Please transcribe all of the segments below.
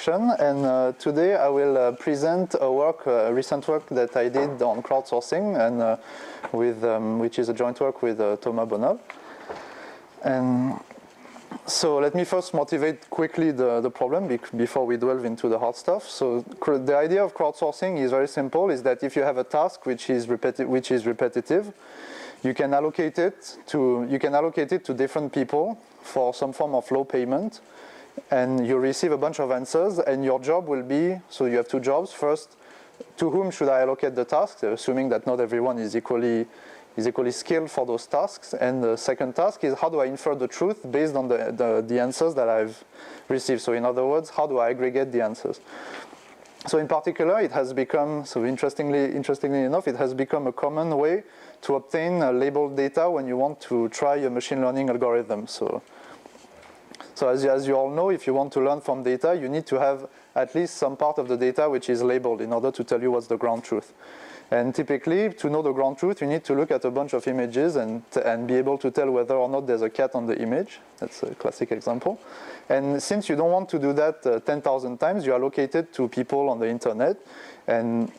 And today I will present a recent work that I did on crowdsourcing, and which is a joint work with Thomas Bonald. And so let me first motivate quickly the problem before we delve into the hard stuff. So the idea of crowdsourcing is very simple: is that if you have a task which is repetitive, you can allocate it to different people for some form of low payment, and you receive a bunch of answers, and your job will be, so you have two jobs. First, to whom should I allocate the task, assuming that not everyone is equally skilled for those tasks. And the second task is, how do I infer the truth based on the answers that I've received? So in other words, how do I aggregate the answers? So in particular, it has become, so interestingly enough, it has become a common way to obtain labeled data when you want to try a machine learning algorithm. So as you all know, if you want to learn from data, you need to have at least some part of the data which is labeled in order to tell you what's the ground truth. And typically, to know the ground truth, you need to look at a bunch of images and be able to tell whether or not there's a cat on the image. That's a classic example. And since you don't want to do that 10,000 times, you allocate it to people on the internet, and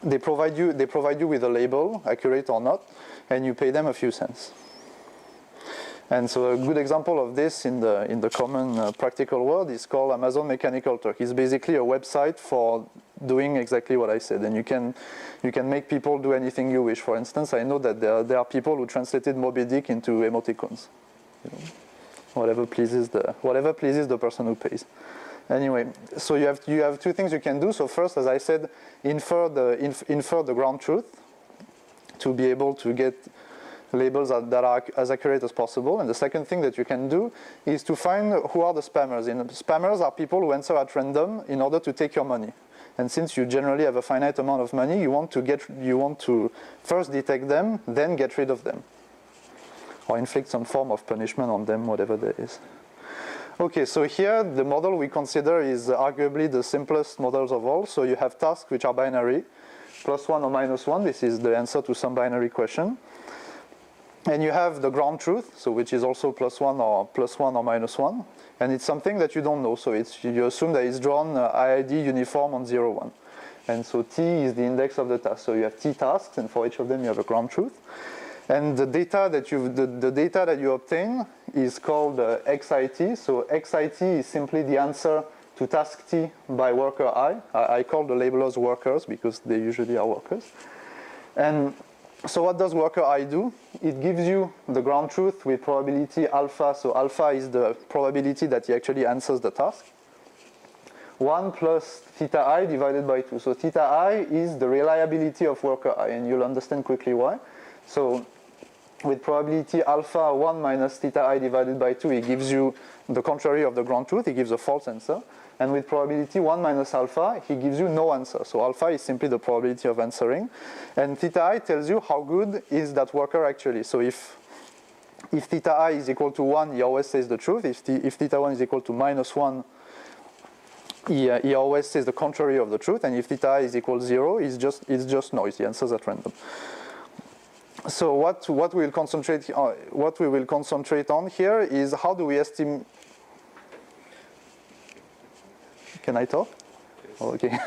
they provide you with a label, accurate or not, and you pay them a few cents. And so a good example of this in the common practical world is called Amazon Mechanical Turk. It's basically a website for doing exactly what I said, and you can make people do anything you wish. For instance, I know that there are people who translated Moby Dick into emoticons. You know, whatever pleases the person who pays. Anyway, so you have two things you can do. So first, as I said, infer the ground truth to be able to get labels that are as accurate as possible. And the second thing that you can do is to find who are the spammers. And spammers are people who answer at random in order to take your money. And since you generally have a finite amount of money, you want to first detect them, then get rid of them, or inflict some form of punishment on them, whatever there is. Okay, so here the model we consider is arguably the simplest models of all. So you have tasks which are binary, +1 or -1. This is the answer to some binary question. And you have the ground truth, so which is also +1 or -1, and it's something that you don't know. So you assume that it's drawn IID uniform on 0, 1. And so T is the index of the task. So you have T tasks, and for each of them you have a ground truth. And the data that you obtain is called XIT. So XIT is simply the answer to task T by worker I. I call the labelers workers because they usually are workers. And so what does worker I do? It gives you the ground truth with probability alpha. So alpha is the probability that he actually answers the task. 1 plus theta I divided by 2. So theta I is the reliability of worker I, and you'll understand quickly why. So with probability alpha 1 minus theta I divided by 2, it gives you the contrary of the ground truth. It gives a false answer. And with probability 1 minus alpha, he gives you no answer. So alpha is simply the probability of answering. And theta I tells you how good is that worker actually. So if theta I is equal to 1, he always says the truth. If theta 1 is equal to -1, he always says the contrary of the truth. And if theta I is equal to 0, it's just noise. He answers at random. So what we will concentrate on here is how do we estimate. Can I talk? Oh, okay.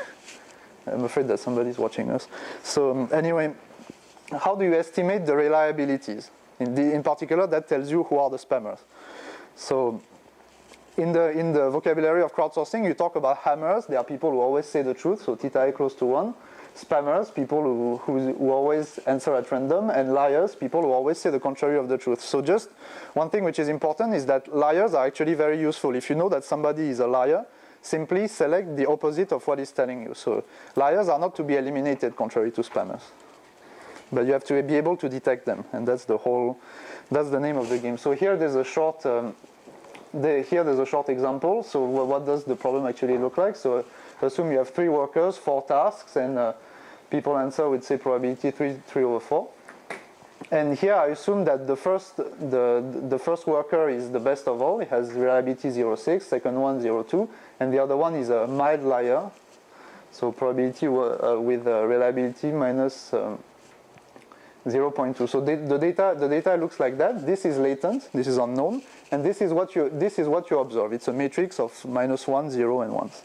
I'm afraid that somebody's watching us. So anyway, how do you estimate the reliabilities? In particular, that tells you who are the spammers. So in the vocabulary of crowdsourcing, you talk about hammers. They are people who always say the truth, so theta I close to 1. Spammers, people who always answer at random, and liars, people who always say the contrary of the truth. So just one thing which is important is that liars are actually very useful. If you know that somebody is a liar, simply select the opposite of what he's telling you. So liars are not to be eliminated, contrary to spammers. But you have to be able to detect them, and that's the name of the game. So here there's a short example. So what does the problem actually look like? So assume you have 3 workers, 4 tasks, and people answer with, say, probability 3 over 4. And here I assume that the first worker is the best of all. It has reliability 0.6, second one 0.2, and the other one is a mild liar. So probability with reliability minus 0.2. So the data looks like that. This is latent. This is unknown, and this is what you observe. It's a matrix of -1, 0, and 1s.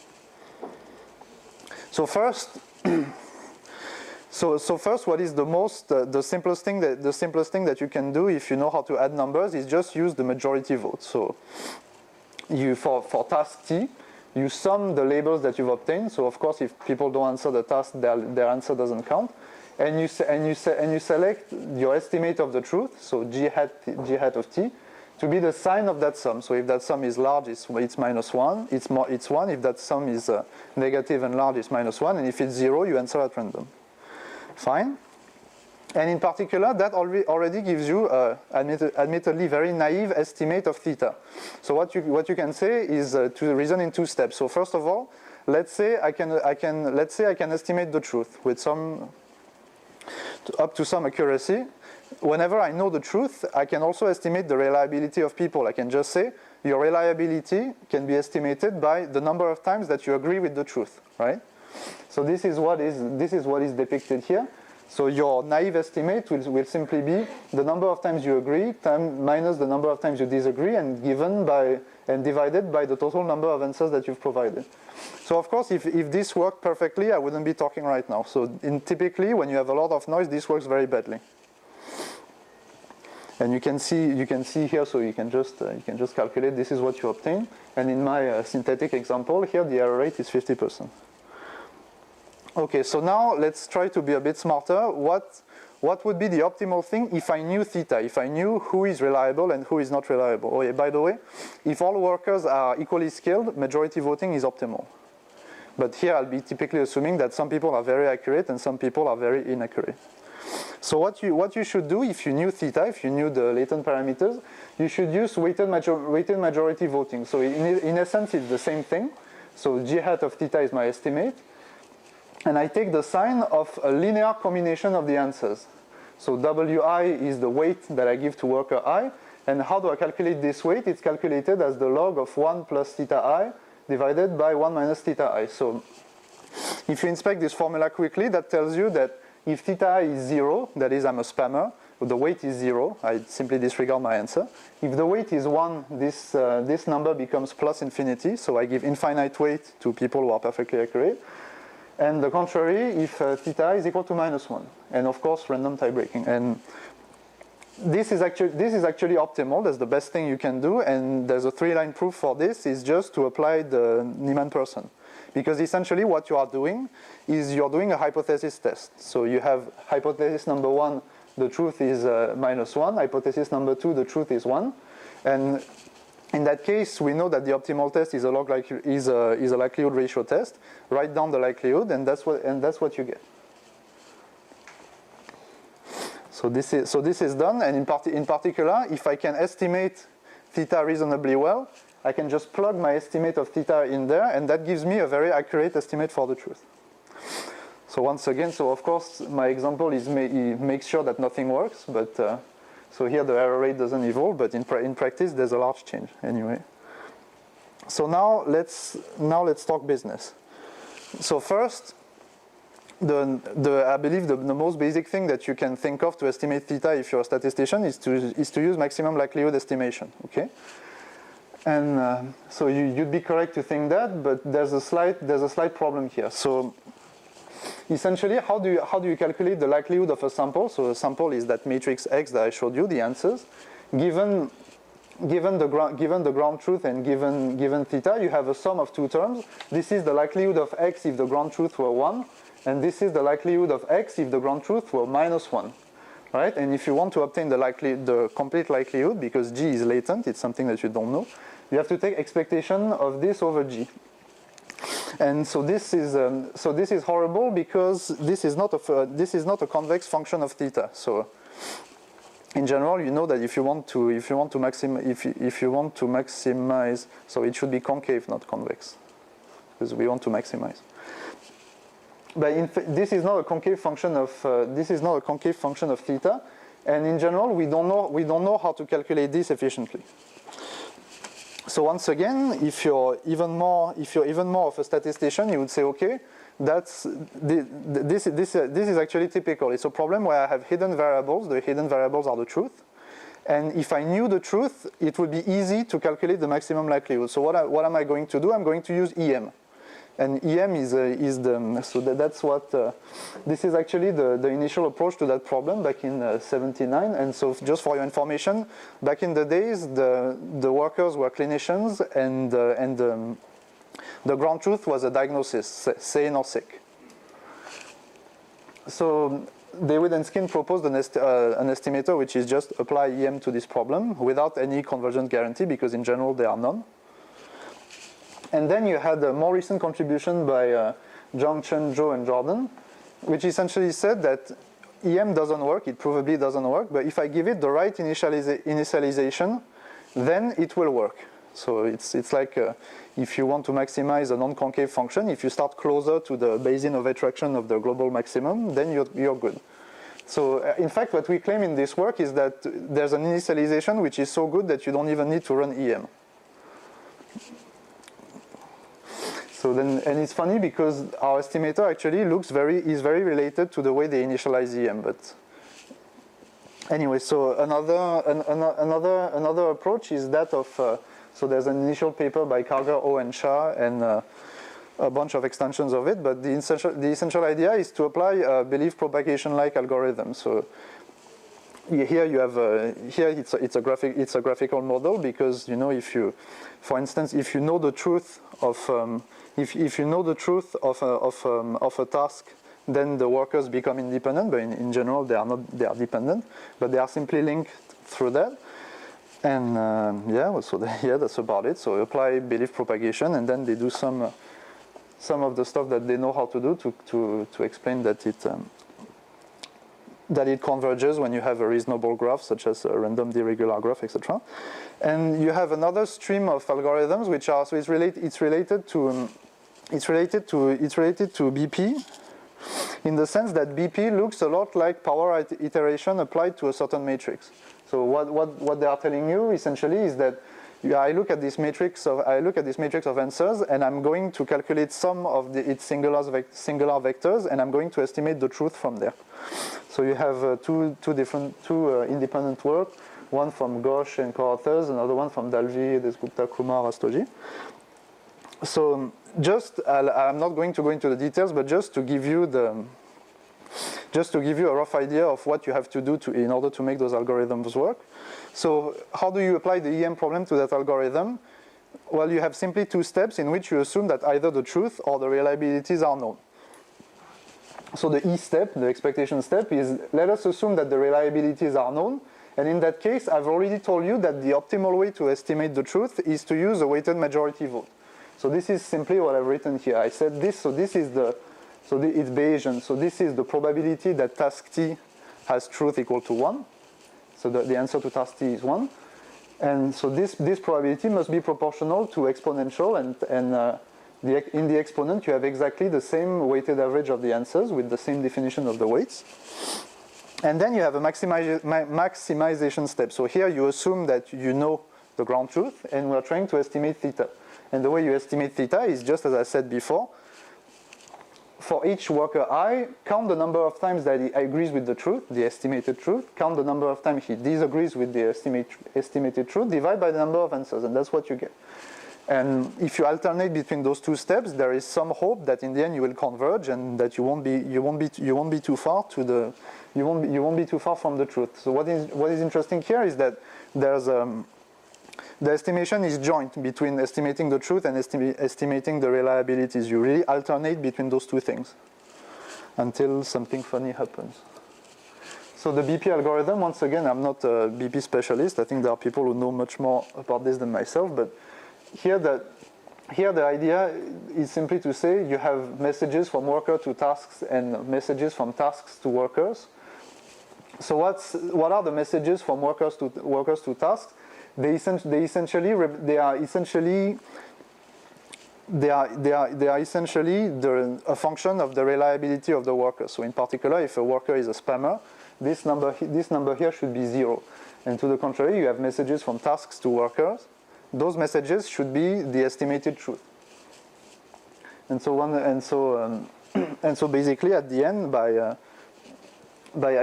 So first, so first, what is the simplest thing that you can do if you know how to add numbers is just use the majority vote. So you for task T, you sum the labels that you've obtained. So of course, if people don't answer the task, their answer doesn't count. And you select your estimate of the truth, so g hat of T, to be the sign of that sum. So if that sum is large, it's -1. It's 1. If that sum is negative and large, it's -1. And if it's 0, you answer at random. Fine. And in particular, that already gives you admittedly very naive estimate of theta. So what you can say is to reason in 2 steps. So first of all, let's say I can estimate the truth with up to some accuracy. Whenever I know the truth, I can also estimate the reliability of people. I can just say your reliability can be estimated by the number of times that you agree with the truth, right? So this is what is depicted here. So your naive estimate will simply be the number of times you agree minus the number of times you disagree, and divided by the total number of answers that you've provided. So of course, if this worked perfectly, I wouldn't be talking right now. So typically, when you have a lot of noise, this works very badly. And you can see here, so you can just calculate. This is what you obtain. And in my synthetic example here, the error rate is 50%. Okay, so now let's try to be a bit smarter. What would be the optimal thing if I knew theta, if I knew who is reliable and who is not reliable? Oh yeah, by the way, if all workers are equally skilled, majority voting is optimal. But here I'll be typically assuming that some people are very accurate and some people are very inaccurate. So what you should do if you knew theta, if you knew the latent parameters, you should use weighted majority voting. So in essence, it's the same thing. So g hat of theta is my estimate. And I take the sign of a linear combination of the answers. So wi is the weight that I give to worker I. And how do I calculate this weight? It's calculated as the log of 1 plus theta I divided by 1 minus theta I. So if you inspect this formula quickly, that tells you that if theta I is 0, that is I'm a spammer, the weight is 0, I simply disregard my answer. If the weight is 1, this number becomes plus infinity, so I give infinite weight to people who are perfectly accurate. And the contrary, if theta is equal to -1, and of course random tie breaking. And this is actually optimal. That's the best thing you can do. And there's a 3-line proof for this. Is just to apply the Niemann person, because essentially what you are doing is you're doing a hypothesis test. So you have hypothesis number 1, the truth is -1. Hypothesis number 2, the truth is 1. And in that case, we know that the optimal test is a likelihood ratio test. Write down the likelihood, and that's what you get. So this is done, and in particular, if I can estimate theta reasonably well, I can just plug my estimate of theta in there, and that gives me a very accurate estimate for the truth. So once again, so of course, my example is makes sure that nothing works, but. So here the error rate doesn't evolve, but in practice there's a large change anyway. So now let's talk business. So first, I believe the most basic thing that you can think of to estimate theta if you're a statistician is to use maximum likelihood estimation. Okay, and so you'd be correct to think that, but there's a slight problem here. So essentially, how do you calculate the likelihood of a sample? So a sample is that matrix X that I showed you, the answers. Given the ground truth and given theta, you have a sum of 2 terms. This is the likelihood of X if the ground truth were 1, and this is the likelihood of X if the ground truth were -1. Right? And if you want to obtain the complete likelihood, because G is latent, it's something that you don't know, you have to take expectation of this over G. And so this is horrible because this is not a convex function of theta. So in general, you know that if you want to maximize, so it should be concave, not convex, because we want to maximize. But this is not a concave function of theta, and in general, we don't know how to calculate this efficiently. So once again, if you're even more of a statistician, you would say, okay, this is actually typical. It's a problem where I have hidden variables. The hidden variables are the truth, and if I knew the truth, it would be easy to calculate the maximum likelihood. So what am I going to do? I'm going to use EM. And EM is the, so that's what, this is actually the initial approach to that problem back in 79. And so just for your information, back in the days, the workers were clinicians, and the ground truth was a diagnosis, sane or sick. So David and Skin proposed an estimator which is just apply EM to this problem without any convergence guarantee, because in general there are none. And then you had a more recent contribution by Zhang, Chen, Zhou, and Jordan, which essentially said that EM doesn't work, it probably doesn't work, but if I give it the right initialization, then it will work. So it's like if you want to maximize a non-concave function, if you start closer to the basin of attraction of the global maximum, then you're good. So in fact, what we claim in this work is that there's an initialization which is so good that you don't even need to run EM. So then, and it's funny because our estimator actually is very related to the way they initialize EM. But anyway, so another approach is that of so there's an initial paper by Karger, O, and Shah, and a bunch of extensions of it. But the essential idea is to apply a belief propagation-like algorithm. So here you have here it's a graphical model, because if you, for instance, if you know the truth of if you know the truth of a task, then the workers become independent. But in general, they are dependent, but they are simply linked through that. And that's about it. So apply belief propagation, and then they do some of the stuff that they know how to do to explain that it converges when you have a reasonable graph, such as a random irregular graph, etc. And you have another stream of algorithms which are, so it's related to BP, in the sense that BP looks a lot like power iteration applied to a certain matrix. So what they are telling you essentially is that I look at this matrix of answers, and I'm going to calculate some of its singular vectors, and I'm going to estimate the truth from there. So you have two independent work, one from Ghosh and co-authors, another one from Dalvi, Desgupta, Kumar, Rastogi. So I'm not going to go into the details, but just to give you a rough idea of what you have to do in order to make those algorithms work. So how do you apply the EM problem to that algorithm? Well, you have simply two steps in which you assume that either the truth or the reliabilities are known. So the E step, the expectation step, is let us assume that the reliabilities are known. And in that case, I've already told you that the optimal way to estimate the truth is to use a weighted majority vote. So this is simply what I've written here. I said this, so this is it's Bayesian. So this is the probability that task T has truth equal to 1. So the answer to task T is 1. And so this probability must be proportional to exponential, and in the exponent you have exactly the same weighted average of the answers with the same definition of the weights. And then you have a maximization step. So here you assume that you know the ground truth, and we're trying to estimate theta. And the way you estimate theta is just as I said before. For each worker I, count the number of times that he agrees with the truth, the estimated truth, count the number of times he disagrees with the estimated truth, divide by the number of answers, and that's what you get. And if you alternate between those two steps, there is some hope that in the end you will converge, and that you won't be too far from the truth. So what is interesting here is that there's the estimation is joint between estimating the truth and estimating the reliabilities. You really alternate between those two things until something funny happens. So the BP algorithm, once again, I'm not a BP specialist. I think there are people who know much more about this than myself. But here the idea is simply to say you have messages from worker to tasks and messages from tasks to workers. So what are the messages from workers to tasks? They are essentially a function of the reliability of the worker. So in particular, if a worker is a spammer, this number here should be 0. And to the contrary, you have messages from tasks to workers. Those messages should be the estimated truth. And so basically at the end, by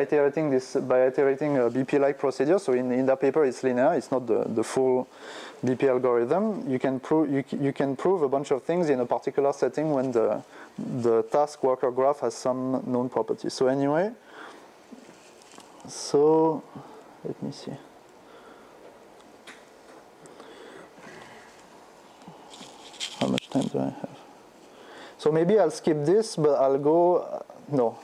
iterating a BP-like procedure, so in that paper it's linear, it's not the full BP algorithm, you can prove a bunch of things in a particular setting when the task worker graph has some known properties. So anyway, so let me see. How much time do I have? So maybe I'll skip this, but I'll go, no.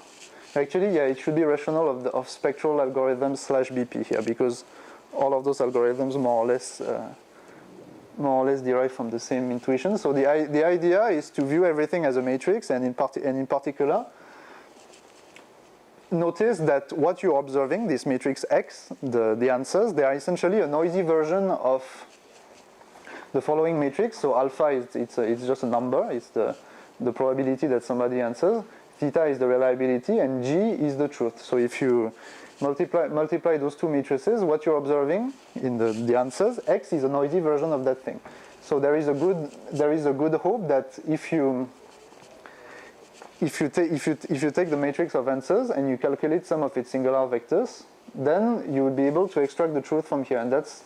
Actually, yeah, it should be rational of spectral algorithms / BP here, because all of those algorithms more or less derive from the same intuition. So the idea is to view everything as a matrix, and in particular, notice that what you're observing, this matrix X, the answers, they are essentially a noisy version of the following matrix. So alpha it's just a number, it's the probability that somebody answers. Theta is the reliability, and G is the truth. So if you multiply those two matrices, what you're observing in the answers, X is a noisy version of that thing. So there is a good hope that if you take the matrix of answers and you calculate some of its singular vectors, then you will be able to extract the truth from here, and that's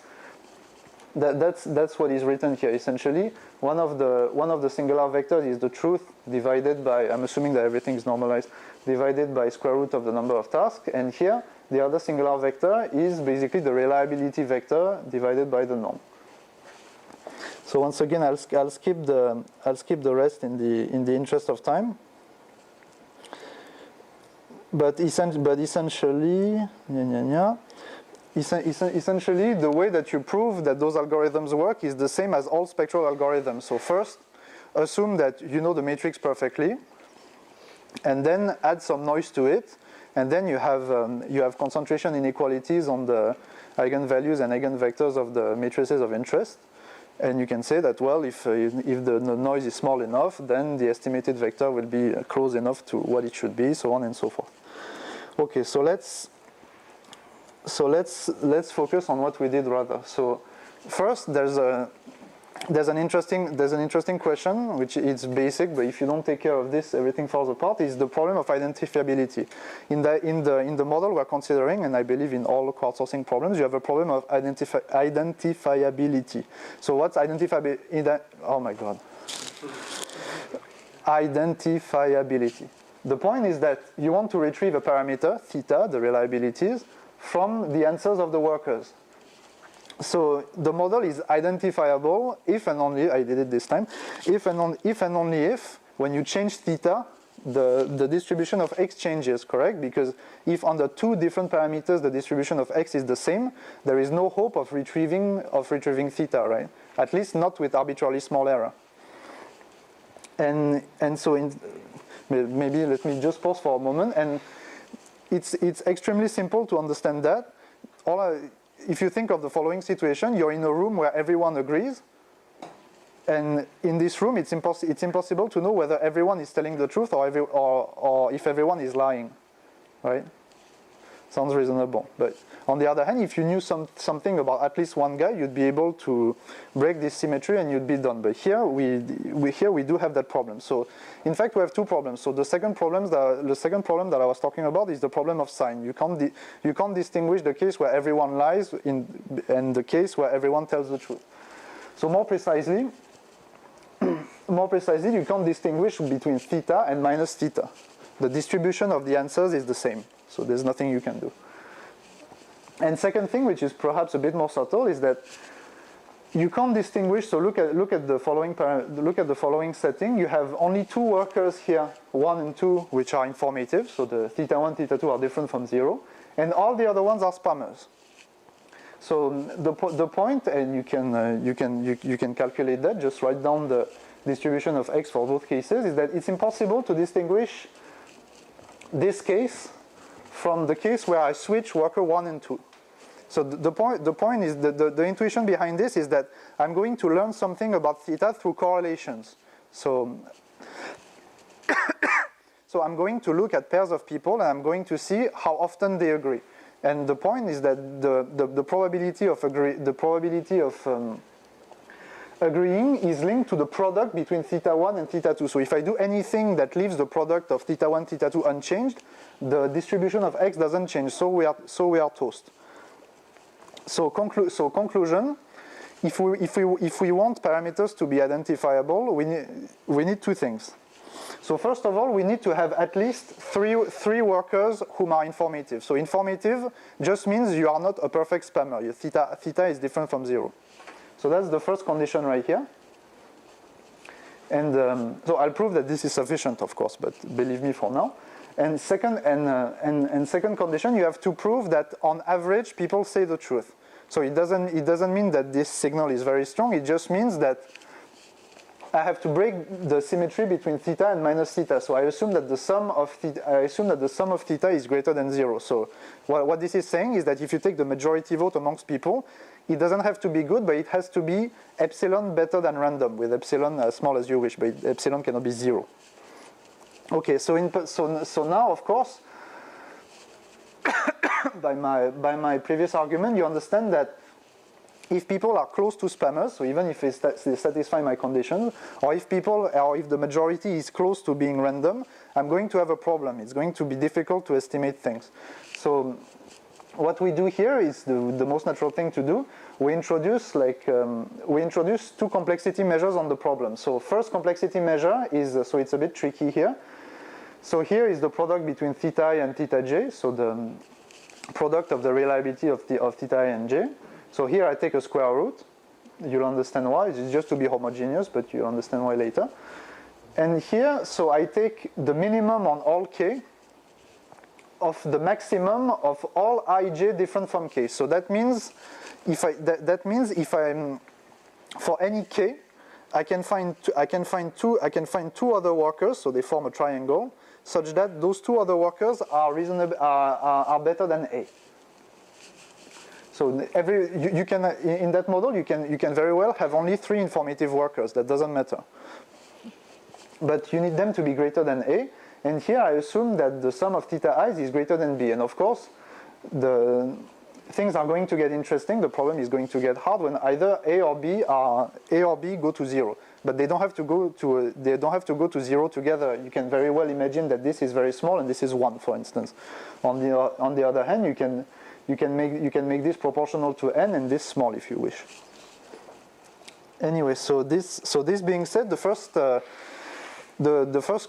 what is written here. Essentially, one of the singular vectors is the truth divided by, I'm assuming that everything is normalized, divided by square root of the number of tasks, and here the other singular vector is basically the reliability vector divided by the norm. So once again, I'll skip the rest in the interest of time. But essentially, essentially, the way that you prove that those algorithms work is the same as all spectral algorithms. So first, assume that you know the matrix perfectly, and then add some noise to it, and then you have concentration inequalities on the eigenvalues and eigenvectors of the matrices of interest. And you can say that, well, if the noise is small enough, then the estimated vector will be close enough to what it should be, so on and so forth. Okay, so let's focus on what we did rather. So first, there's an interesting question, which is basic, but if you don't take care of this, everything falls apart. Is the problem of identifiability. In the model we're considering, and I believe in all crowdsourcing problems, you have a problem of identifiability. So what's identifiability? Oh my God. Identifiability. The point is that you want to retrieve a parameter, theta, the reliabilities, from the answers of the workers. So the model is identifiable if and only, I did it this time, if and only if, when you change theta, the distribution of x changes, correct? Because if under two different parameters the distribution of x is the same, there is no hope of retrieving theta, right? At least not with arbitrarily small error. And so maybe let me just pause for a moment, and it's extremely simple to understand that. If you think of the following situation, you're in a room where everyone agrees, and in this room it's impossible to know whether everyone is telling the truth or if everyone is lying, right? Sounds reasonable. But on the other hand, if you knew something about at least one guy, you'd be able to break this symmetry and you'd be done. But here we do have that problem. So in fact, we have two problems. So the second problem that I was talking about is the problem of sign. You can't distinguish the case where everyone lies and the case where everyone tells the truth. So more precisely, you can't distinguish between theta and minus theta. The distribution of the answers is the same. So there's nothing you can do. And second thing, which is perhaps a bit more subtle, is that you can't distinguish. So look at the following setting. You have only two workers here, 1 and 2, which are informative. So the theta 1, theta 2 are different from 0, and all the other ones are spammers. So the point, and you can calculate that. Just write down the distribution of x for both cases. Is that it's impossible to distinguish this case from the case where I switch worker 1 and 2. So the point is, the intuition behind this is that I'm going to learn something about theta through correlations. So I'm going to look at pairs of people and I'm going to see how often they agree. And the point is that the probability of agreeing is linked to the product between theta 1 and theta 2. So if I do anything that leaves the product of theta 1, theta 2 unchanged, the distribution of x doesn't change, so we are toast. So conclusion, if we want parameters to be identifiable, we need two things. So first of all, we need to have at least three workers whom are informative. So informative just means you are not a perfect spammer. Your theta is different from 0. So that's the first condition right here. And so I'll prove that this is sufficient, of course, but believe me for now. And second condition, you have to prove that on average people say the truth. So it doesn't mean that this signal is very strong. It just means that I have to break the symmetry between theta and minus theta. So I assume that the sum of theta is greater than 0. So what this is saying is that if you take the majority vote amongst people, it doesn't have to be good, but it has to be epsilon better than random, with epsilon as small as you wish, but epsilon cannot be 0. Okay, so now, of course, by my previous argument, you understand that if people are close to spammers, so even if they satisfy my conditions, or if the majority is close to being random, I'm going to have a problem. It's going to be difficult to estimate things. So what we do here is the most natural thing to do. We introduce two complexity measures on the problem. So first complexity measure is, so it's a bit tricky here. So here is the product between theta I and theta j, so the product of the reliability of theta I and j. So here I take a square root. You'll understand why. It's just to be homogeneous, but you'll understand why later. And here, so I take the minimum on all k of the maximum of all ij different from k. So that means if I'm for any k, I can find two other workers, so they form a triangle, such that those two other workers are better than A. So you can in that model you can very well have only 3 informative workers. That doesn't matter, but you need them to be greater than A. And here I assume that the sum of theta i's is greater than B. And of course, the things are going to get interesting. The problem is going to get hard when either A or B go to 0. But they don't have to go to 0 together. You can very well imagine that this is very small and this is 1, for instance. On the other hand, you can make this proportional to n and this small if you wish. Anyway, so this being said, the first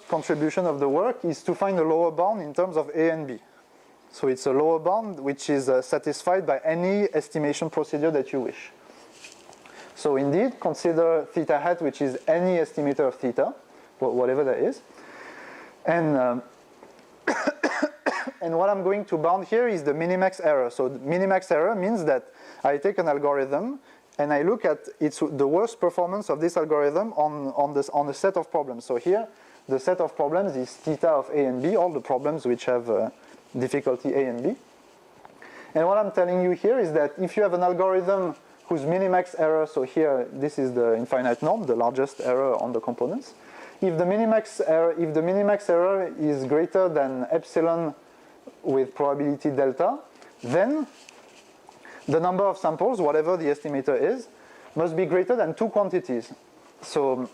contribution of the work is to find a lower bound in terms of A and B. So it's a lower bound which is satisfied by any estimation procedure that you wish. So indeed, consider theta hat, which is any estimator of theta, whatever that is. And and what I'm going to bound here is the minimax error. So the minimax error means that I take an algorithm and I look at the worst performance of this algorithm on a set of problems. So here, the set of problems is theta of A and B, all the problems which have difficulty A and B. And what I'm telling you here is that if you have an algorithm whose minimax error, so here this is the infinite norm, the largest error on the components. If the minimax error is greater than epsilon with probability delta, then the number of samples, whatever the estimator is, must be greater than 2 quantities. So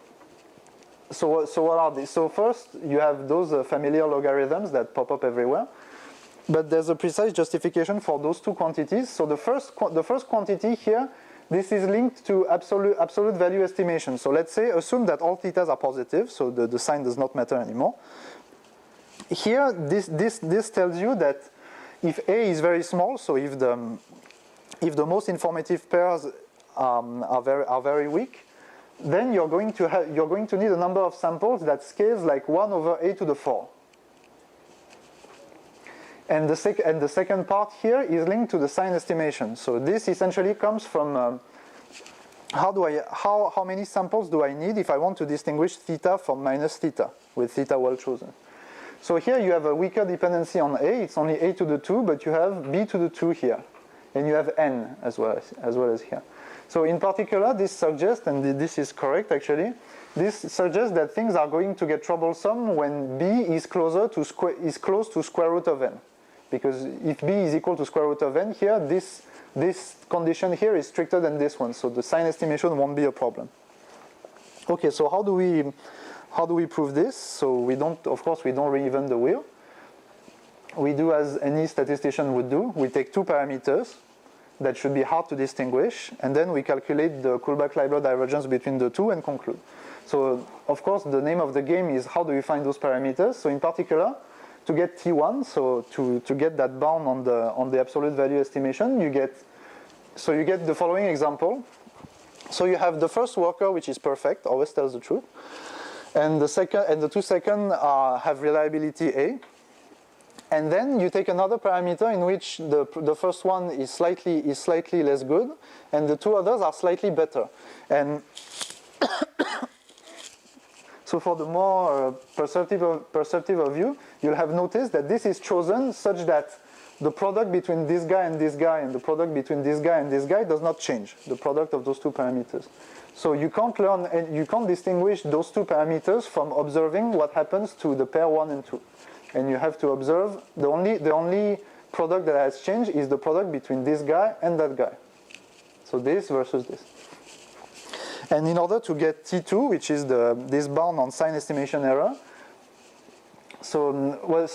what are these? So first, you have those familiar logarithms that pop up everywhere. But there's a precise justification for those 2 quantities. So the first quantity here, this is linked to absolute value estimation. So let's say, assume that all thetas are positive, so the sign does not matter anymore. Here, this tells you that if A is very small, so if the most informative pairs are very weak, then you're going to need a number of samples that scales like 1 over A to the 4. And the second part here is linked to the sign estimation. So this essentially comes from how many samples do I need if I want to distinguish theta from minus theta with theta well chosen. So here you have a weaker dependency on A. It's only A to the 2, but you have B to the 2 here, and you have N as well as here. So in particular, this suggests, and this is correct actually, this suggests that things are going to get troublesome when B is close to square root of N. Because if B is equal to square root of N here, this condition here is stricter than this one, so the sign estimation won't be a problem. Okay, so how do we prove this? So of course we don't re-even the wheel. We do as any statistician would do. We take 2 parameters. that should be hard to distinguish, and then we calculate the Kullback-Leibler divergence between the two and conclude. So, of course, the name of the game is how do we find those parameters. So in particular, to get T1, so to get that bound on the absolute value estimation, you get the following example. So you have the first worker, which is perfect, always tells the truth, and the two second have reliability A. And then you take another parameter in which the first one is slightly less good, and the two others are slightly better. And so for the more perceptive of you, you'll have noticed that this is chosen such that the product between this guy and this guy and the product between this guy and this guy does not change, the product of those two parameters. So you can't learn and you can't distinguish those two parameters from observing what happens to the pair 1 and 2. And you have to observe the only product that has changed is the product between this guy and that guy. So this versus this. And in order to get T2, which is this bound on sign estimation error, so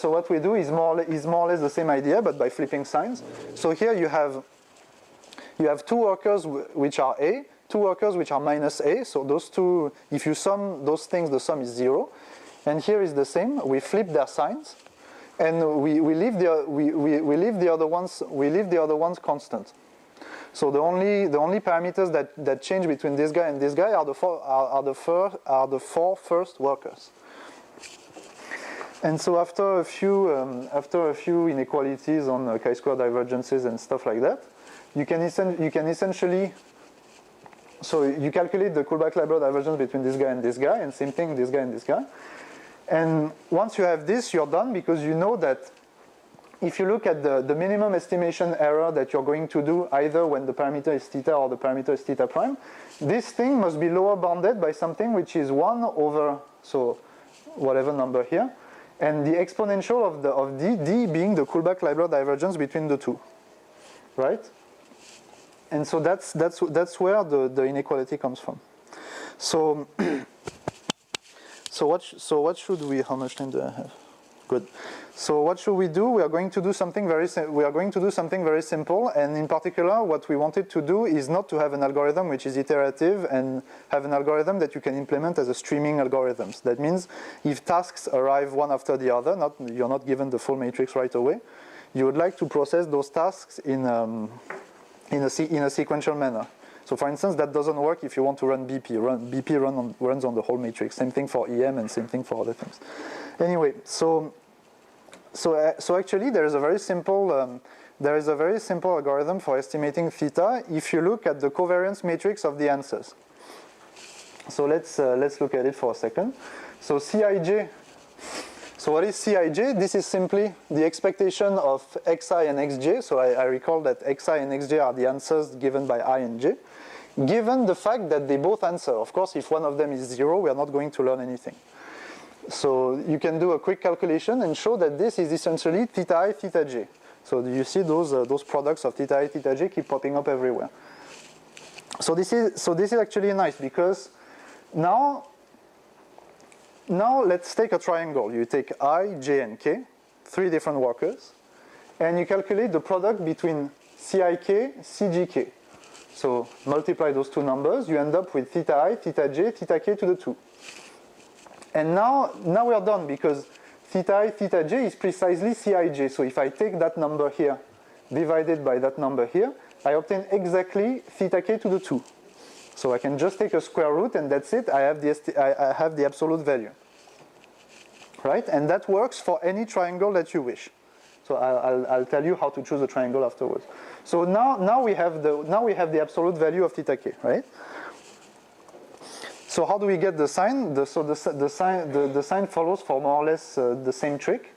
what we do is more or less the same idea, but by flipping signs. So here you have two workers which are A, two workers which are minus A. So those two, if you sum those things, the sum is 0. And here is the same. We flip their signs, and we leave the other ones constant. So the only parameters that change between this guy and this guy are the four first workers. And so after a few inequalities on chi-square divergences and stuff like that, you can essentially, so you calculate the Kullback-Leibler divergence between this guy, and same thing, this guy and this guy. And once you have this, you're done, because you know that if you look at the minimum estimation error that you're going to do, either when the parameter is theta or the parameter is theta prime, this thing must be lower bounded by something which is 1 over, so whatever number here, and the exponential of d being the Kullback-Leibler divergence between the two, right? And so that's where the inequality comes from. So what should we? How much time do I have? Good. So what should we do? We are going to do something very simple, and in particular, what we wanted to do is not to have an algorithm which is iterative and have an algorithm that you can implement as a streaming algorithm. That means if tasks arrive one after the other, you're not given the full matrix right away, you would like to process those tasks in a sequential manner. So for instance, that doesn't work if you want to run BP. BP runs on the whole matrix. Same thing for EM and same thing for other things. Anyway, so actually there is a very simple algorithm for estimating theta if you look at the covariance matrix of the answers. So let's look at it for a second. So Cij. So what is Cij? This is simply the expectation of xi and xj. So I recall that xi and xj are the answers given by I and j, given the fact that they both answer. Of course, if one of them is 0, we are not going to learn anything. So you can do a quick calculation and show that this is essentially theta I, theta j. So you see those products of theta I, theta j keep popping up everywhere. So this is actually nice, because now let's take a triangle. You take I, j, and k, 3 different workers, and you calculate the product between Cik, Cgk. So multiply those two numbers, you end up with theta I, theta j, theta k to the 2. And now we are done, because theta I, theta j is precisely Cij. So if I take that number here divided by that number here, I obtain exactly theta k to the 2. So I can just take a square root and that's it. I have the absolute value, right? And that works for any triangle that you wish. So I'll tell you how to choose a triangle afterwards. So now we have the absolute value of theta k, right? So how do we get the sign? The sign follows for more or less the same trick.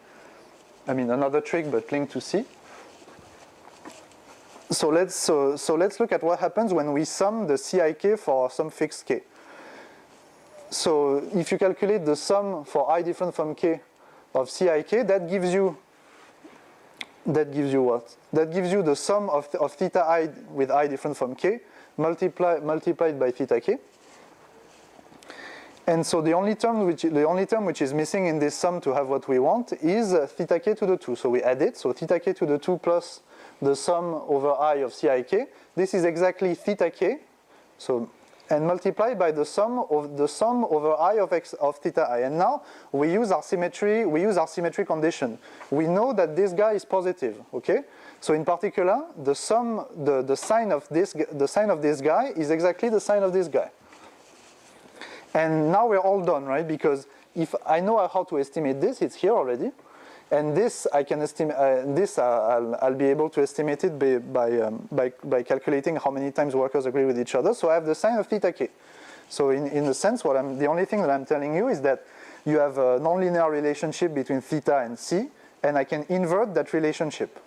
I mean another trick, but linked to C. So let's look at what happens when we sum the Cik for some fixed k. So if you calculate the sum for I different from k of Cik, that gives you what? That gives you the sum of theta I with I different from k multiplied by theta k. And so the only term which is missing in this sum to have what we want is theta k to the 2. So we add it. So theta k to the 2 plus the sum over I of Cik. This is exactly theta k. So and multiply by the sum over I of theta I. And now we use our symmetry condition. We know that this guy is positive. Okay. So in particular, the sign of this guy is exactly the sign of this guy. And now we're all done, right? Because if I know how to estimate this, it's here already. And this I can estimate. I'll be able to estimate it by calculating how many times workers agree with each other. So I have the sign of theta k. So in a sense, the only thing that I'm telling you is that you have a nonlinear relationship between theta and c, and I can invert that relationship.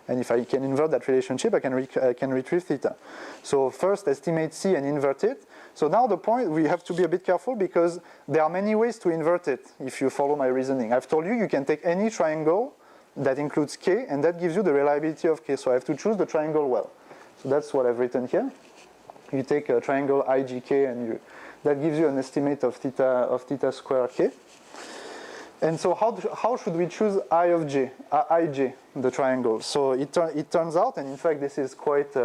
And if I can invert that relationship, I can retrieve theta. So first estimate c and invert it. So now the point, we have to be a bit careful because there are many ways to invert it if you follow my reasoning. I've told you you can take any triangle that includes k, and that gives you the reliability of k. So I have to choose the triangle well. So that's what I've written here. You take a triangle IGK, and that gives you an estimate of theta square k. And so how should we choose ij, the triangle? So it turns out, and in fact this is quite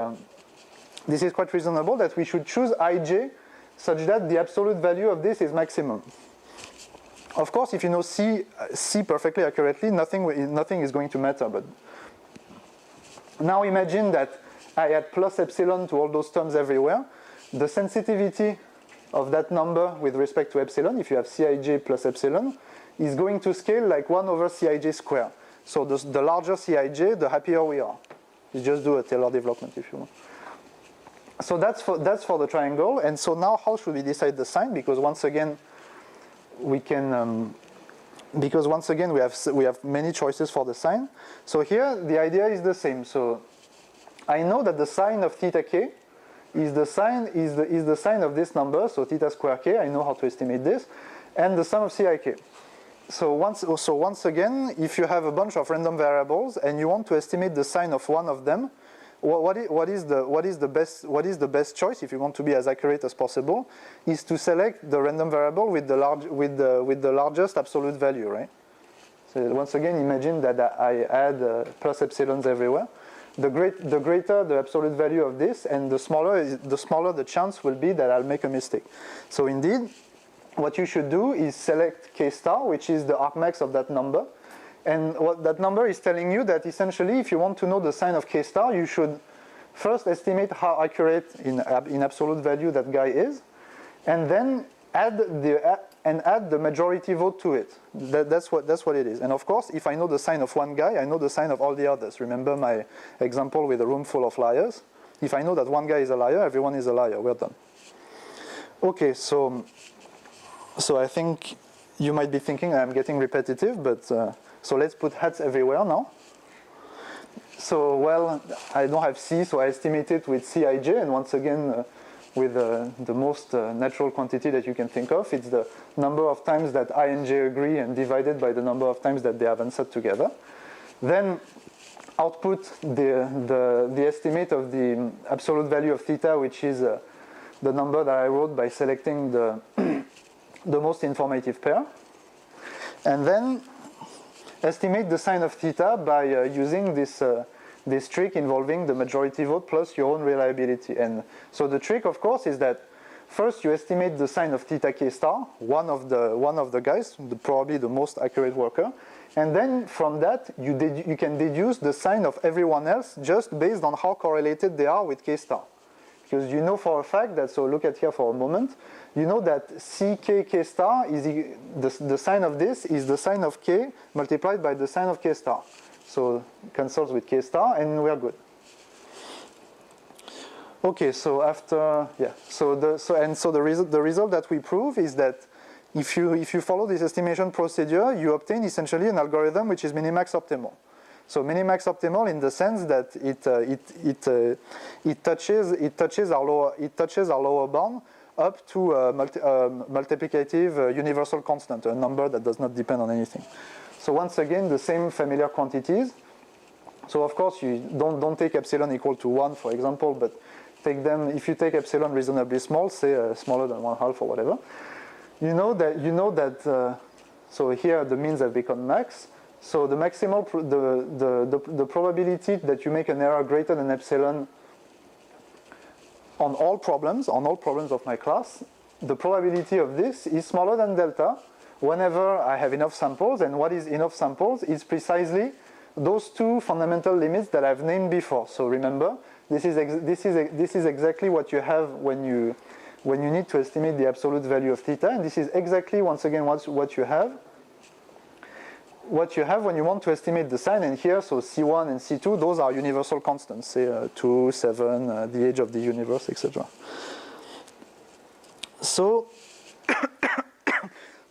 reasonable, that we should choose ij such that the absolute value of this is maximum. Of course, if you know C perfectly accurately, nothing is going to matter. But now imagine that I add plus epsilon to all those terms everywhere. The sensitivity of that number with respect to epsilon, if you have Cij plus epsilon, is going to scale like 1 over Cij squared. So the larger Cij, the happier we are. You just do a Taylor development if you want. So that's for the triangle. And so now how should we decide the sign? Because once again, we have many choices for the sign. So here the idea is the same. So I know that the sign of theta k is the sign of this number, so theta square k. I know how to estimate this, and the sum of Cik. So once again, if you have a bunch of random variables and you want to estimate the sign of one of them, what is the best choice, if you want to be as accurate as possible, is to select the random variable with the largest absolute value, right? So once again, imagine that I add plus epsilons everywhere. The greater the absolute value of this, and the smaller the chance will be that I'll make a mistake. So indeed, what you should do is select k star, which is the argmax of that number. And what that number is telling you that essentially, if you want to know the sign of k star, you should first estimate how accurate in absolute value that guy is, and then add the majority vote to it. That's what it is. And of course, if I know the sign of one guy, I know the sign of all the others. Remember my example with a room full of liars? If I know that one guy is a liar, everyone is a liar. We're done. Okay, so I think you might be thinking I'm getting repetitive, but so let's put hats everywhere now. So, well, I don't have C, so I estimate it with Cij, and once again, with the most natural quantity that you can think of. It's the number of times that I and j agree and divided by the number of times that they have answered together. Then output the estimate of the absolute value of theta, which is the number that I wrote by selecting the most informative pair. And then estimate the sign of theta by using this trick involving the majority vote plus your own reliability. And so the trick, of course, is that first you estimate the sign of theta k star, one of the guys, probably the most accurate worker, and then from that you can deduce the sign of everyone else just based on how correlated they are with k star. Because you know for a fact that, so look at here for a moment, you know that Ck star is the sign of this is the sign of k multiplied by the sign of k star. So cancels with k star, and we are good. Okay, so after the result that we prove is that if you follow this estimation procedure, you obtain essentially an algorithm which is minimax optimal. So minimax optimal in the sense that it touches our lower bound up to a multiplicative universal constant, a number that does not depend on anything. So once again, the same familiar quantities. So of course, you don't take epsilon equal to 1, for example, but take them, if you take epsilon reasonably small, say smaller than 1/2 or whatever, you know that so here the means have become max. So the maximal, the probability that you make an error greater than epsilon on all problems of my class, the probability of this is smaller than delta whenever I have enough samples. And what is enough samples is precisely those two fundamental limits that I've named before. So remember, this is exactly what you have when you need to estimate the absolute value of theta, and this is exactly, once again, what you have when you want to estimate the sign. And here, so C1 and C2, those are universal constants, say 2, 7, the age of the universe, etc. So,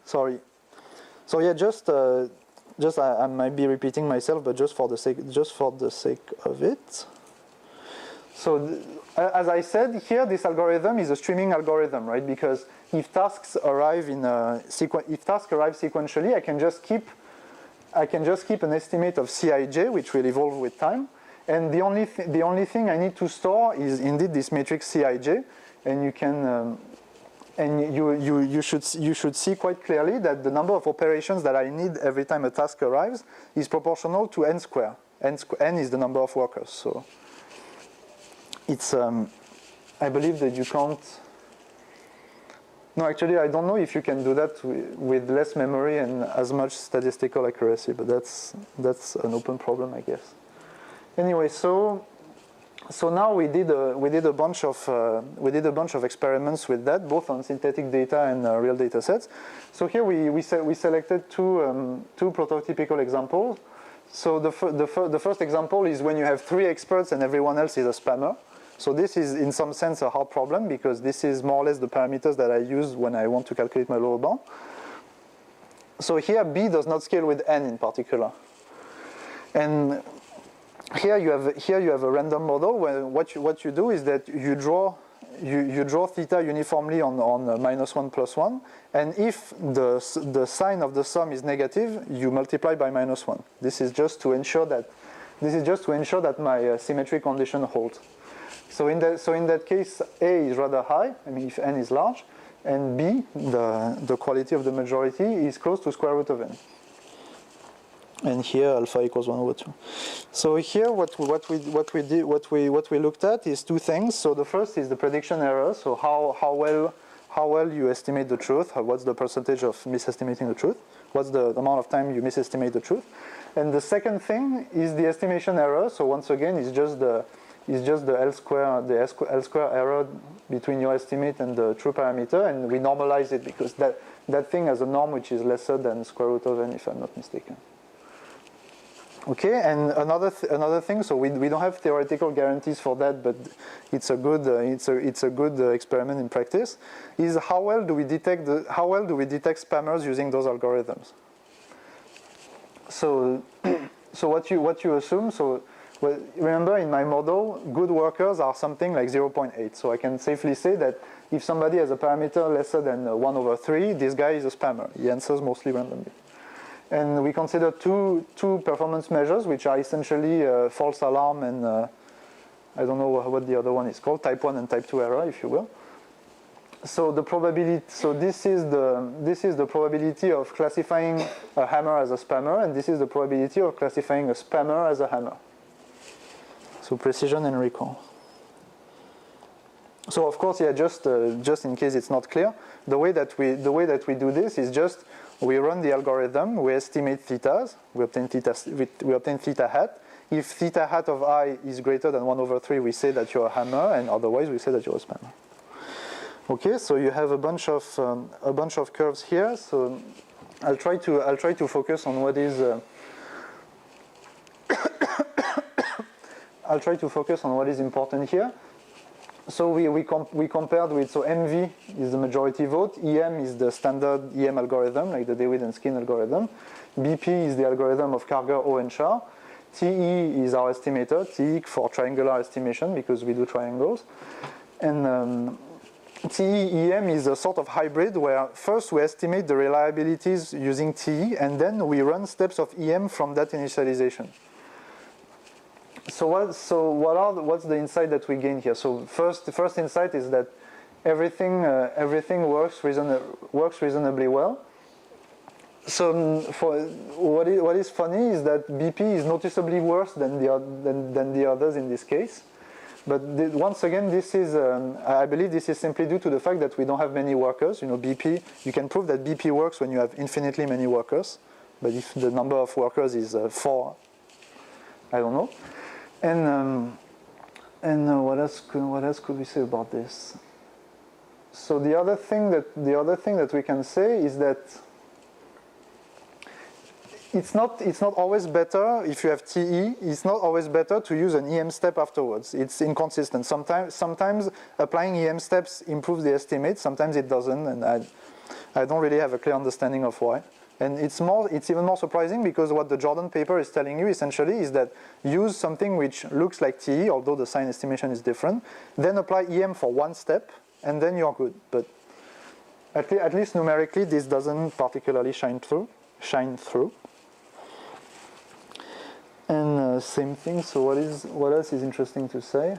sorry. So yeah, just I might be repeating myself, but just for the sake of it. So as I said, here this algorithm is a streaming algorithm, right? Because if tasks arrive sequentially, I can just keep an estimate of Cij, which will evolve with time. And the only thing I need to store is indeed this matrix Cij, and you can you should see quite clearly that the number of operations that I need every time a task arrives is proportional to n squared. N is the number of workers. So it's I believe that you can't. No, actually, I don't know if you can do that with less memory and as much statistical accuracy, but that's an open problem, I guess. Anyway, so now we did a bunch of experiments with that, both on synthetic data and real data sets. So here we selected two prototypical examples. So the first example is when you have 3 experts and everyone else is a spammer. So this is in some sense a hard problem because this is more or less the parameters that I use when I want to calculate my lower bound. So here B does not scale with n in particular. And here you have a random model where what you do is that you draw theta uniformly on -1 + 1, and if the sign of the sum is negative, you multiply by -1. This is just to ensure that my symmetry condition holds. So in that case, A is rather high, I mean if n is large, and B, the quality of the majority, is close to square root of n. And here alpha equals 1/2. So here what we looked at is 2 things. So the first is the prediction error. So how well you estimate the truth. What's the percentage of misestimating the truth? What's the amount of time you misestimate the truth? And the second thing is the estimation error. So once again, it's just the L square error between your estimate and the true parameter, and we normalize it because that thing has a norm which is lesser than square root of n, if I'm not mistaken. Okay, and another thing. So we don't have theoretical guarantees for that, but it's a good experiment in practice. Is how well do we detect spammers using those algorithms? So what you assume. So well, remember in my model, good workers are something like 0.8. So I can safely say that if somebody has a parameter lesser than 1/3, this guy is a spammer. He answers mostly randomly. And we consider two performance measures, which are essentially false alarm and I don't know what the other one is called, type 1 and type 2 error, if you will. So the probability. So this is the probability of classifying a hammer as a spammer, and this is the probability of classifying a spammer as a hammer. So precision and recall. So of course, yeah, just in case it's not clear, the way that we do this is just we run the algorithm, we estimate thetas, we obtain theta hat. If theta hat of I is greater than 1/3, we say that you're a hammer, and otherwise we say that you're a spammer. Okay, so you have a bunch of curves here. So I'll try to focus on what is. I'll try to focus on what is important here. So we compared with, so MV is the majority vote, EM is the standard EM algorithm, like the DeWitt and Skin algorithm, BP is the algorithm of Karger, O, and Shah, TE is our estimator, TE for triangular estimation because we do triangles, and TE EM is a sort of hybrid where first we estimate the reliabilities using TE and then we run steps of EM from that initialization. So what's the insight that we gain here? So the first insight is that everything works reasonably well. So what is funny is that BP is noticeably worse than the others in this case. But once again, this is I believe this is simply due to the fact that we don't have many workers. You know, BP, you can prove that BP works when you have infinitely many workers. But if the number of workers is 4, I don't know. And what else could we say about this? So the other thing that we can say is that it's not always better if you have TE. It's not always better to use an EM step afterwards. It's inconsistent. Sometimes applying EM steps improves the estimate. Sometimes it doesn't, and I don't really have a clear understanding of why. And it's even more surprising because what the Jordan paper is telling you essentially is that use something which looks like TE, although the sign estimation is different. Then apply EM for one step, and then you're good. But at least numerically, this doesn't particularly shine through. And same thing. So what else is interesting to say?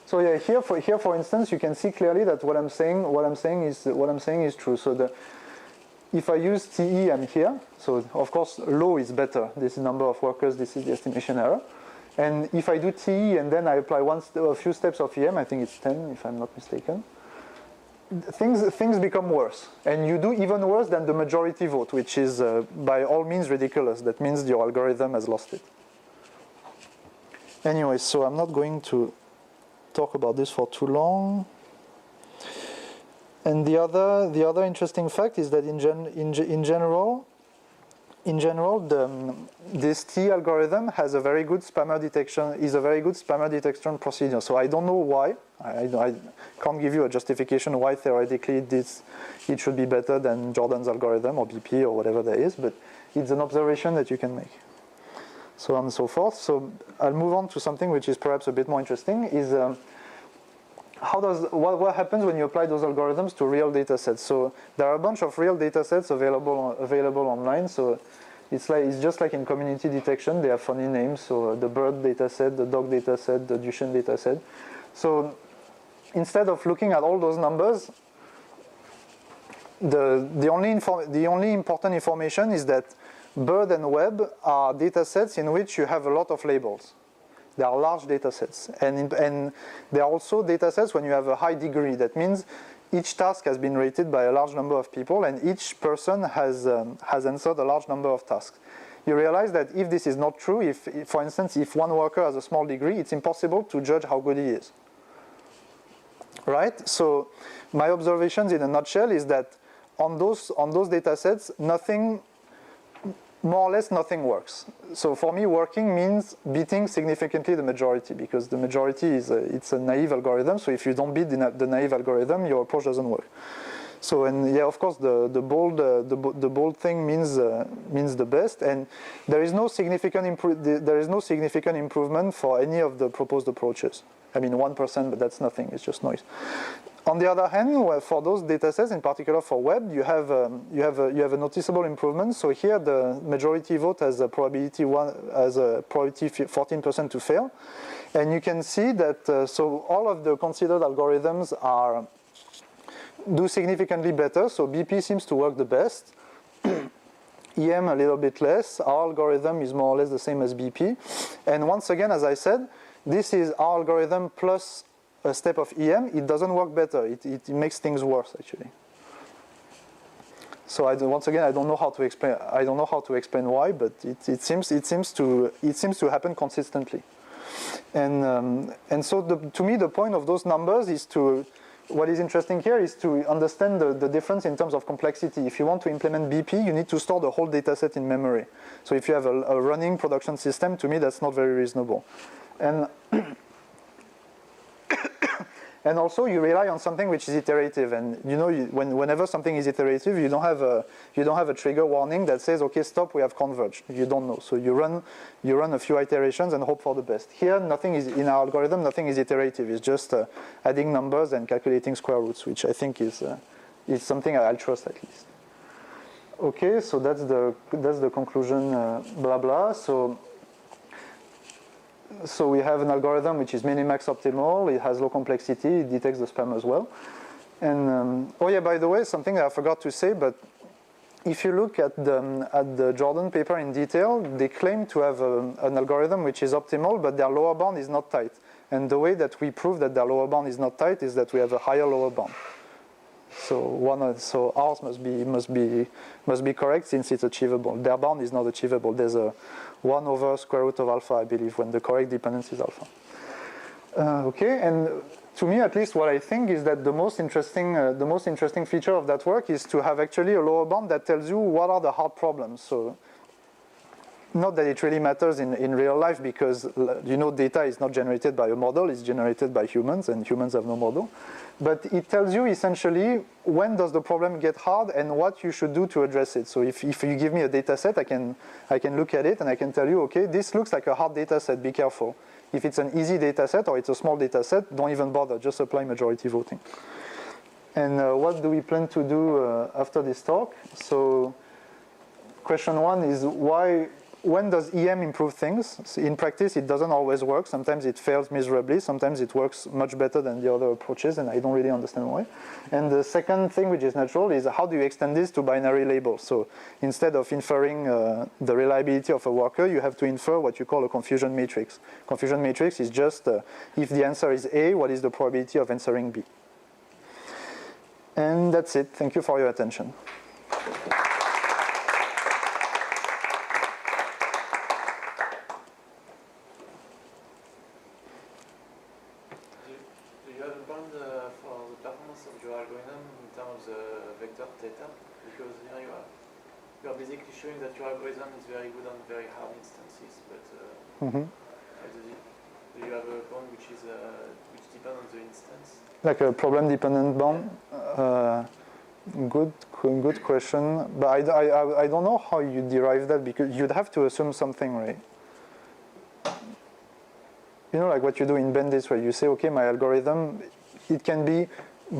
So yeah, here for instance, you can see clearly that what I'm saying is true. So if I use TE, I'm here. So of course, low is better. This is number of workers. This is the estimation error. And if I do TE and then I apply a few steps of EM, I think it's 10 if I'm not mistaken. Things become worse, and you do even worse than the majority vote, which is by all means ridiculous. That means your algorithm has lost it. Anyway, so I'm not going to talk about this for too long. And the other interesting fact is that in general, this T algorithm has a very good spammer detection procedure. So I don't know why. I can't give you a justification why theoretically it should be better than Jordan's algorithm or BP or whatever there is, but it's an observation that you can make. So on and so forth. So I'll move on to something which is perhaps a bit more interesting, is what happens when you apply those algorithms to real data sets. So there are a bunch of real data sets available online. So it's just like in community detection, they have funny names. So the bird data set, the dog data set, the Duchenne data set. So instead of looking at all those numbers, the only important information is that bird and web are data sets in which you have a lot of labels. They are large data sets. And they are also data sets when you have a high degree. That means each task has been rated by a large number of people, and each person has answered a large number of tasks. You realize that if this is not true, for instance, if one worker has a small degree, it's impossible to judge how good he is. Right? So my observations in a nutshell is that on those data sets, more or less nothing works. So for me, working means beating significantly the majority, because the majority it's a naive algorithm. So if you don't beat the naive algorithm, your approach doesn't work. So, and yeah, of course, the bold thing means the best, and there is no significant improvement for any of the proposed approaches. I mean, 1%, but that's nothing. It's just noise. On the other hand, for those data sets, in particular for web, you have a noticeable improvement. So here, the majority vote has a probability 14% to fail, and you can see that so all of the considered algorithms do significantly better. So BP seems to work the best. EM a little bit less. Our algorithm is more or less the same as BP. And once again, as I said, this is our algorithm plus a step of EM. It doesn't work better. It makes things worse, actually. So once again, I don't know how to explain why, but it seems to happen consistently. And so to me, the point of those numbers is what is interesting here is to understand the difference in terms of complexity. If you want to implement BP, you need to store the whole data set in memory. So if you have a running production system, to me, that's not very reasonable. And and also you rely on something which is iterative. And you know, whenever something is iterative, you don't have a trigger warning that says, okay, stop, we have converged. You don't know. So you run a few iterations and hope for the best. Here, nothing is in our algorithm. Nothing is iterative. It's just adding numbers and calculating square roots, which I think is something I'll trust at least. Okay, so that's the conclusion. Blah blah. So so we have an algorithm which is minimax optimal. It has low complexity. It detects the spam as well. And oh yeah, by the way, something that I forgot to say, but if you look at the Jordan paper in detail, they claim to have an algorithm which is optimal, but their lower bound is not tight. And the way that we prove that their lower bound is not tight is that we have a higher lower bound. So ours must be correct since it's achievable. Their bound is not achievable. There's a 1 over square root of alpha, I believe, when the correct dependence is alpha. Okay, and to me, at least, what I think is that the most interesting feature of that work is to have actually a lower bound that tells you what are the hard problems. So, not that it really matters in real life because, you know, data is not generated by a model, it's generated by humans, and humans have no model. But it tells you essentially when does the problem get hard and what you should do to address it. So if you give me a data set, I can look at it and I can tell you, okay, this looks like a hard data set, be careful. If it's an easy data set or it's a small data set, don't even bother, just apply majority voting. And what do we plan to do after this talk? So question 1 is when does EM improve things? So in practice, it doesn't always work. Sometimes it fails miserably. Sometimes it works much better than the other approaches, and I don't really understand why. And the second thing, which is natural, is how do you extend this to binary labels? So instead of inferring the reliability of a worker, you have to infer what you call a confusion matrix. Confusion matrix is just if the answer is A, what is the probability of answering B? And that's it. Thank you for your attention. You are basically showing that your algorithm is very good on very hard instances, but do you have a bound which depends on the instance? Like a problem-dependent bound? Good question. But I don't know how you derive that because you'd have to assume something, right? You know, like what you do in Bendis, where you say, okay, my algorithm, it can be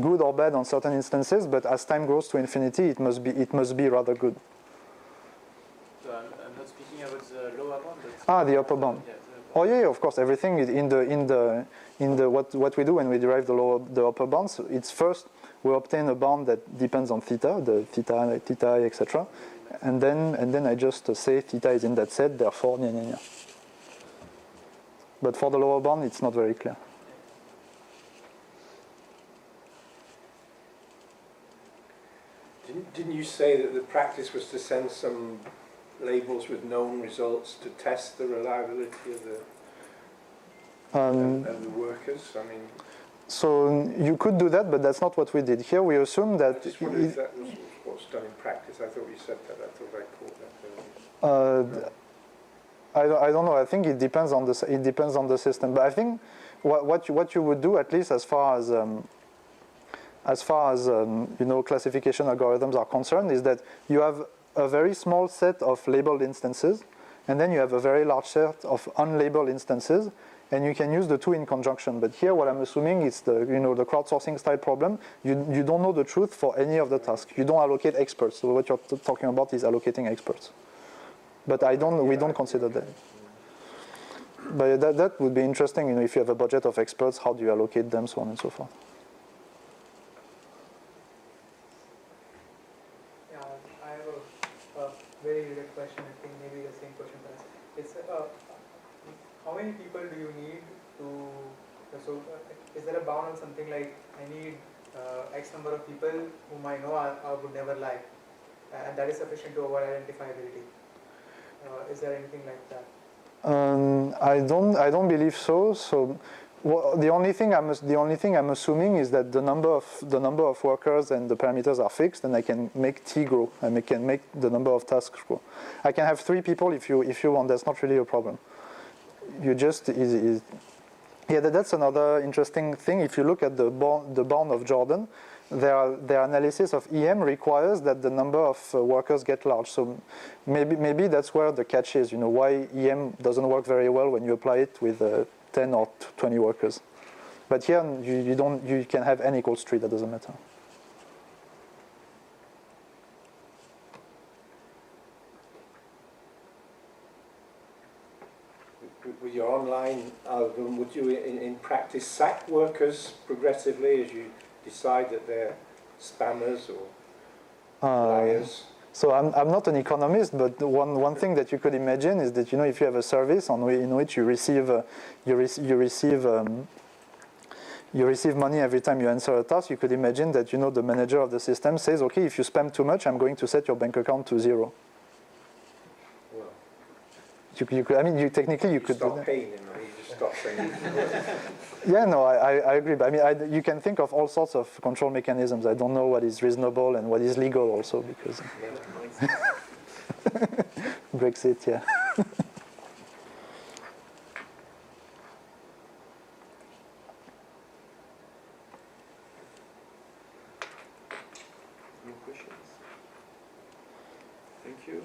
good or bad on certain instances, but as time goes to infinity, it must be rather good. So I'm not speaking about the lower bound. The upper bound. Oh yeah, of course. Everything is in the what we do when we derive the upper bounds. It's first we obtain a bound that depends on theta, the theta I, etc. And then I just say theta is in that set, therefore nya nya nya. But for the lower bound, it's not very clear. Didn't you say that the practice was to send some labels with known results to test the reliability of the workers? I mean, so you could do that, but that's not what we did. Here we assume that. I just wondered if that was what's done in practice. I thought you said that. I thought I caught that. I don't know. I think it depends on the system. But I think what you would do, at least as far as classification algorithms are concerned, is that you have a very small set of labeled instances, and then you have a very large set of unlabeled instances, and you can use the two in conjunction. But here, what I'm assuming is the crowdsourcing style problem. You don't know the truth for any of the tasks. You don't allocate experts. So what you're talking about is allocating experts. But we don't consider that. But that would be interesting. If you have a budget of experts, how do you allocate them, so on and so forth. Very related question. I think maybe the same question for us. It's how many people do you need to? So, is there a bound on something like I need X number of people whom I know I would never lie, and that is sufficient to avoid identifiability? Is there anything like that? I don't believe so. So. Well, the only thing I'm assuming is that the number of workers and the parameters are fixed, and I can make T grow. I can make the number of tasks grow. I can have 3 people if you want. That's not really a problem. You just that's another interesting thing. If you look at the bound of Jordan, their analysis of EM requires that the number of workers get large. So maybe that's where the catch is. Why EM doesn't work very well when you apply it with 10 or 20 workers. But here you can have n equals 3, that doesn't matter. with your online algorithm, would you in practice sack workers progressively as you decide that they're spammers or liars? So I'm not an economist, but one thing that you could imagine is that, you know, if you have a service in which you receive money every time you answer a task, you could imagine that, you know, the manager of the system says, okay, if you spam too much, I'm going to set your bank account to 0. Well, You could, I mean, technically you could do stop that. paying them, you just stop saying. Yeah, no, I agree. But I mean, you can think of all sorts of control mechanisms. I don't know what is reasonable and what is legal also, because Brexit, yeah. No questions? Thank you.